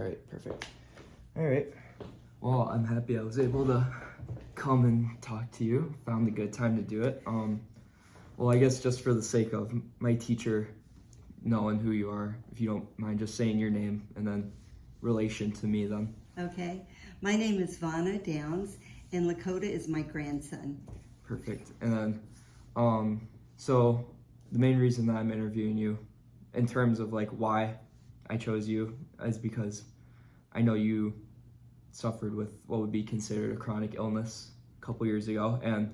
right, perfect. All right. Well, I'm happy I was able to come and talk to you. Found a good time to do it. Well, I guess just for the sake of my teacher knowing who you are, if you don't mind just saying your name and then relation to me then. Okay. My name is Vanna Downs, and Lakota is my grandson. Perfect. And then, so the main reason that I'm interviewing you in terms of like why I chose you is because I know you suffered with what would be considered a chronic illness a couple years ago, and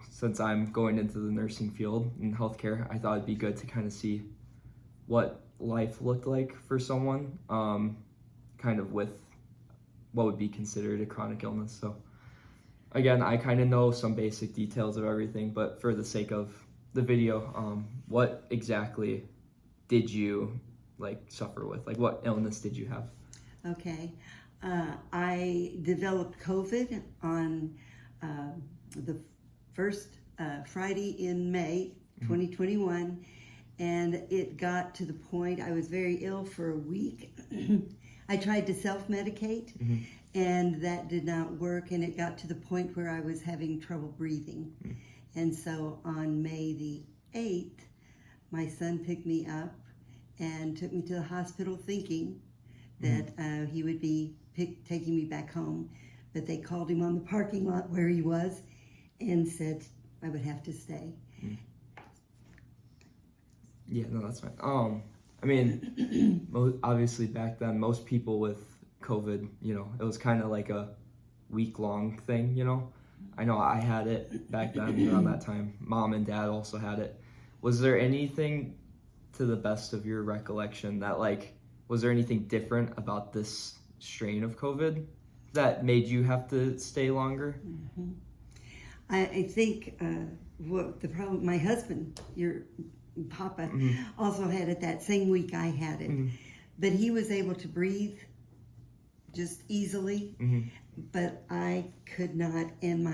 since I'm going into the nursing field in healthcare, I thought it'd be good to kind of see what life looked like for someone kind of with what would be considered a chronic illness. So again, I kind of know some basic details of everything, but for the sake of the video, what exactly did you like suffer with? Like what illness did you have? Okay. I developed COVID on the first Friday in May 2021, and it got to the point I was very ill for a week. I tried to self-medicate, and that did not work, and it got to the point where I was having trouble breathing. And so on May the 8th, my son picked me up and took me to the hospital thinking that he would be taking me back home, but they called him on the parking lot where he was and said I would have to stay. Yeah, no, that's fine. I mean, obviously back then, most people with COVID, you know, it was kind of like a week-long thing, you know. I know I had it back then around that time. Mom and Dad also had it. Was there anything, to the best of your recollection, that like, was there anything different about this strain of COVID that made you have to stay longer? I think what the problem, my husband, your Papa, also had it that same week I had it. But he was able to breathe just easily, but I could not, and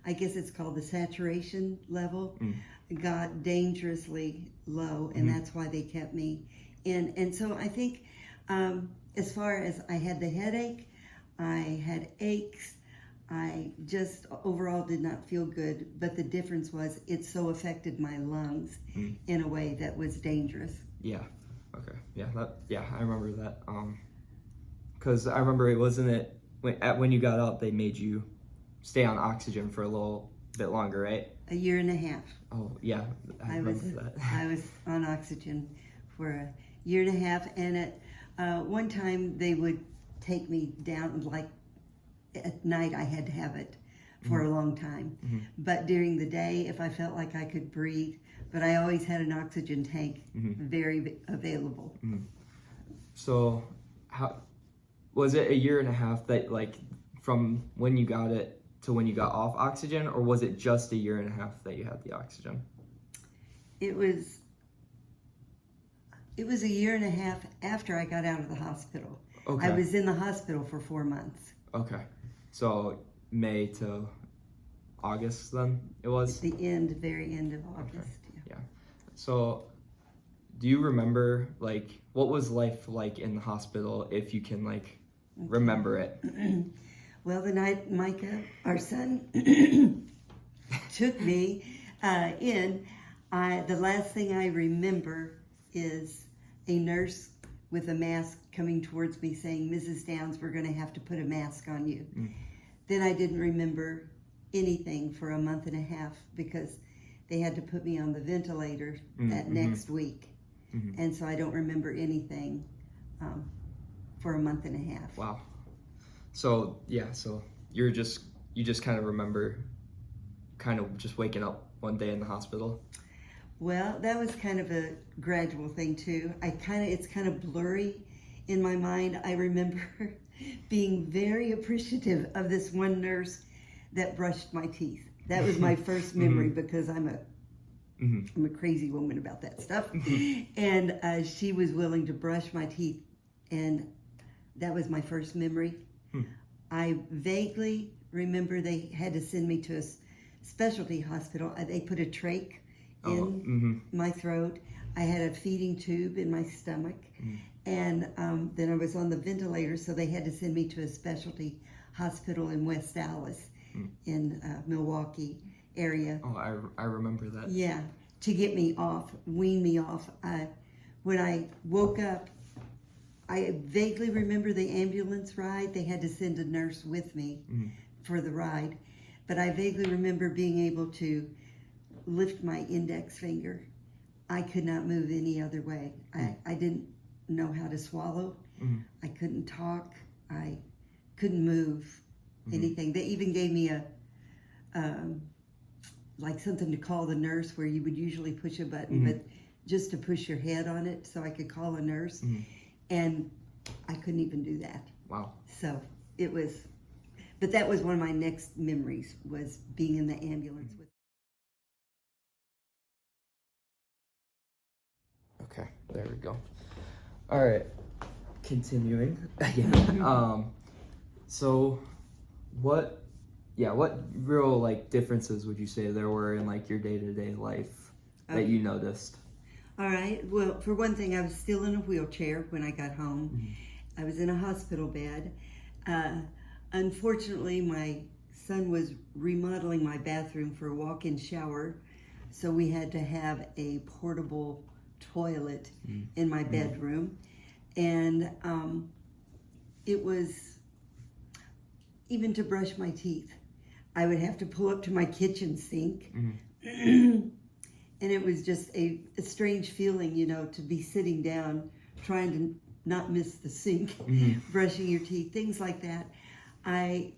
I guess it's called the saturation level, got dangerously low, and that's why they kept me in. And so I think as far as I had the headache, I had aches, I just overall did not feel good, but the difference was it so affected my lungs in a way that was dangerous. Yeah. Okay. Yeah. I remember that. Because I remember when you got out, they made you stay on oxygen for a little bit longer, right? A year and a half. Oh yeah, I remember that. I was on oxygen for a year and a half, and at one time they would take me down, like at night I had to have it for a long time. But during the day, if I felt like I could breathe, but I always had an oxygen tank very available. So how was it a year and a half that like from when you got it to when you got off oxygen, or was it just a year and a half that you had the oxygen? It was a year and a half after I got out of the hospital. Okay. I was in the hospital for 4 months. Okay. So May to August then it was? The very end of August. Okay. Yeah. So do you remember like what was life like in the hospital, if you can like remember it? Well, the night Micah, our son, took me in, the last thing I remember is a nurse with a mask coming towards me saying, "Mrs. Downs, we're going to have to put a mask on you." Then I didn't remember anything for a month and a half because they had to put me on the ventilator that next week. And so I don't remember anything for a month and a half. Wow. So yeah, so you just kind of remember kind of just waking up one day in the hospital? Well, that was kind of a gradual thing too. It's kind of blurry in my mind. I remember being very appreciative of this one nurse that brushed my teeth. That was my first memory because I'm a crazy woman about that stuff. And she was willing to brush my teeth, and that was my first memory. I vaguely remember they had to send me to a specialty hospital. They put a trach in my throat. I had a feeding tube in my stomach, And then I was on the ventilator, so they had to send me to a specialty hospital in West Dallas in Milwaukee area. Oh, I remember that. Yeah, to get me off, wean me off. When I woke up, I vaguely remember the ambulance ride. They had to send a nurse with me for the ride. But I vaguely remember being able to lift my index finger. I could not move any other way. I didn't know how to swallow. I couldn't talk. I couldn't move anything. They even gave me a like something to call the nurse, where you would usually push a button, but just to push your head on it so I could call a nurse. And I couldn't even do that. Wow. So it was, but that was one of my next memories, was being in the ambulance with. Okay, there we go. All right, continuing again. So what real like differences would you say there were in like your day-to-day life that you noticed? All right. Well, for one thing, I was still in a wheelchair when I got home. I was in a hospital bed. Unfortunately, my son was remodeling my bathroom for a walk-in shower, so we had to have a portable toilet in my bedroom. And it was, even to brush my teeth, I would have to pull up to my kitchen sink. And it was just a strange feeling, you know, to be sitting down, trying to not miss the sink, brushing your teeth, things like that. I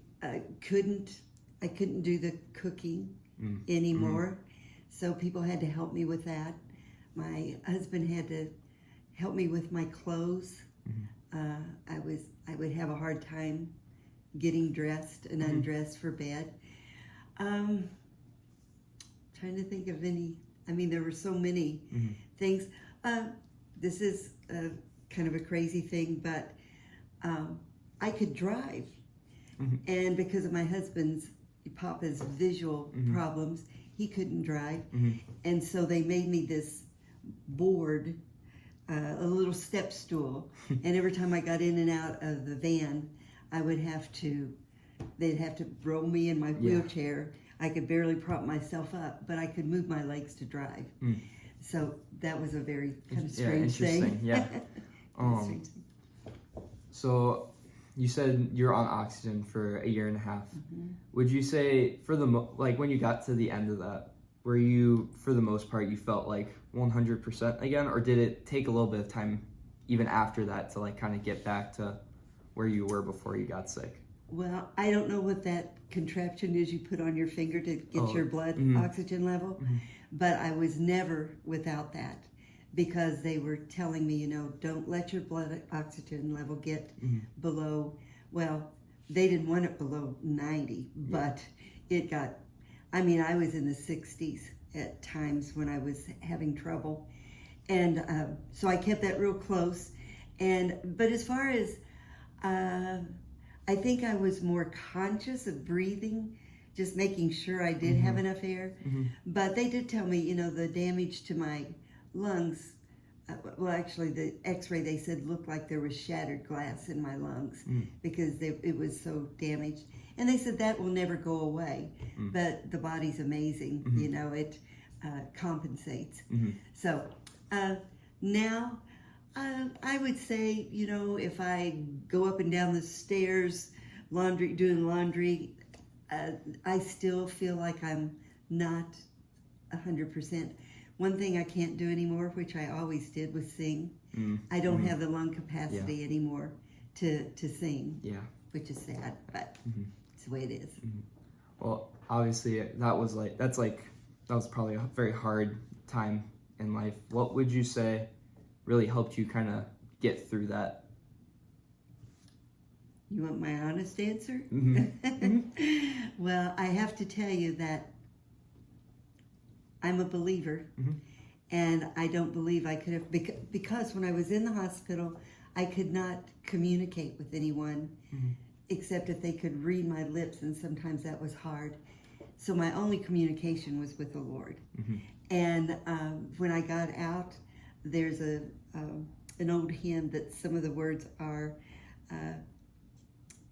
couldn't do the cooking anymore. So people had to help me with that. My husband had to help me with my clothes. I would have a hard time getting dressed and undressed for bed. Trying to think of any. I mean, there were so many things. This is kind of a crazy thing, but I could drive. And because of my husband's, Papa's visual problems, he couldn't drive. And so they made me this board, a little step stool. And every time I got in and out of the van, they'd have to roll me in my wheelchair. I could barely prop myself up, but I could move my legs to drive. So that was a very kind of strange thing. Yeah. So you said you're on oxygen for 1.5 years. Would you say for like when you got to the end of that, were you, for the most part, you felt like 100% again, or did it take a little bit of time even after that to like kind of get back to where you were before you got sick? Well, I don't know what that contraption is you put on your finger to get your blood oxygen level, but I was never without that, because they were telling me, you know, don't let your blood oxygen level get below, well, they didn't want it below 90, but it got, I mean, I was in the 60s at times when I was having trouble. And so I kept that real close. But as far as, I think I was more conscious of breathing, just making sure I did have enough air. But they did tell me, you know, the damage to my lungs, well, actually, the x-ray, they said, looked like there was shattered glass in my lungs because it was so damaged. And they said that will never go away, but the body's amazing, you know, it compensates. So now, I would say, you know, if I go up and down the stairs, doing laundry, I still feel like I'm not 100%. One thing I can't do anymore, which I always did, was sing. I don't have the lung capacity anymore to sing, which is sad, but it's the way it is. Well, obviously, that was probably a very hard time in life. What would you say really helped you kind of get through that? You want my honest answer? Well, I have to tell you that I'm a believer, and I don't believe I could have, because when I was in the hospital, I could not communicate with anyone except if they could read my lips, and sometimes that was hard. So my only communication was with the Lord. And when I got out, there's a an old hymn that some of the words are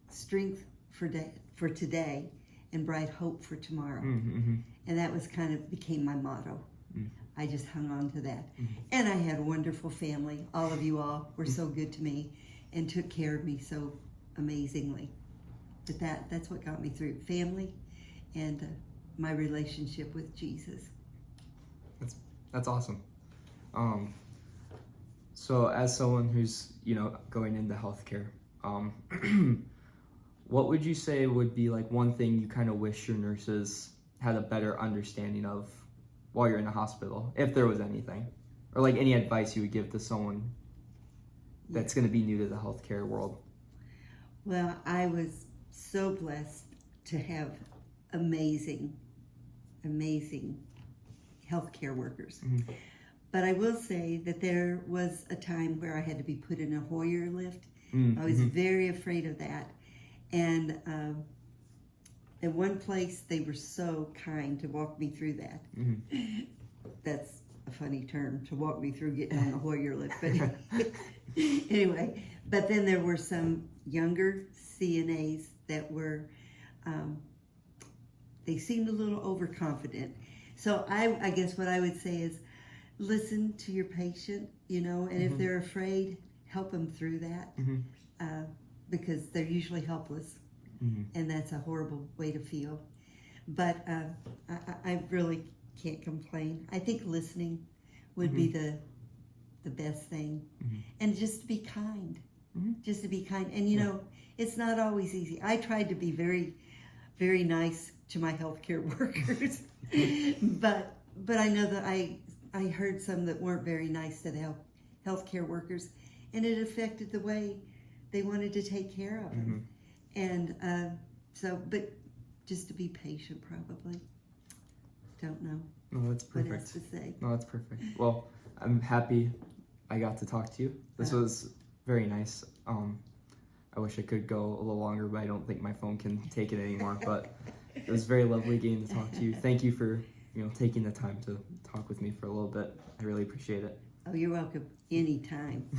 strength for today and bright hope for tomorrow. Mm-hmm. And that was became my motto. Mm. I just hung on to that. Mm-hmm. And I had a wonderful family. All of you all were so good to me and took care of me so amazingly. But that's what got me through. Family and my relationship with Jesus. That's awesome. So as someone who's, going into healthcare, what would you say would be like one thing you kind of wish your nurses had a better understanding of while you're in the hospital, if there was anything, or like any advice you would give to someone that's going to be new to the healthcare world? Well, I was so blessed to have amazing healthcare workers. Mm-hmm. But I will say that there was a time where I had to be put in a Hoyer lift. Mm-hmm. I was very afraid of that. And at one place, they were so kind to walk me through that. Mm-hmm. That's a funny term, to walk me through getting on the Hoyer lift. But anyway, but then there were some younger CNAs that were, they seemed a little overconfident. So I guess what I would say is listen to your patient, and Mm-hmm. if they're afraid, help them through that. Mm-hmm. Because they're usually helpless, Mm-hmm. and that's a horrible way to feel. But I really can't complain. I think listening would be the best thing, Mm-hmm. and just to be kind. Mm-hmm. Just to be kind. And it's not always easy. I tried to be very, very nice to my healthcare workers, but I know that I heard some that weren't very nice to the healthcare workers, and it affected the way they wanted to take care of them. And but just to be patient, probably. Don't know. No, that's perfect. What else to say? No, that's perfect. Well, I'm happy I got to talk to you. This was very nice. I wish I could go a little longer, but I don't think my phone can take it anymore. But it was very lovely getting to talk to you. Thank you for taking the time to talk with me for a little bit. I really appreciate it. Oh, you're welcome. Anytime.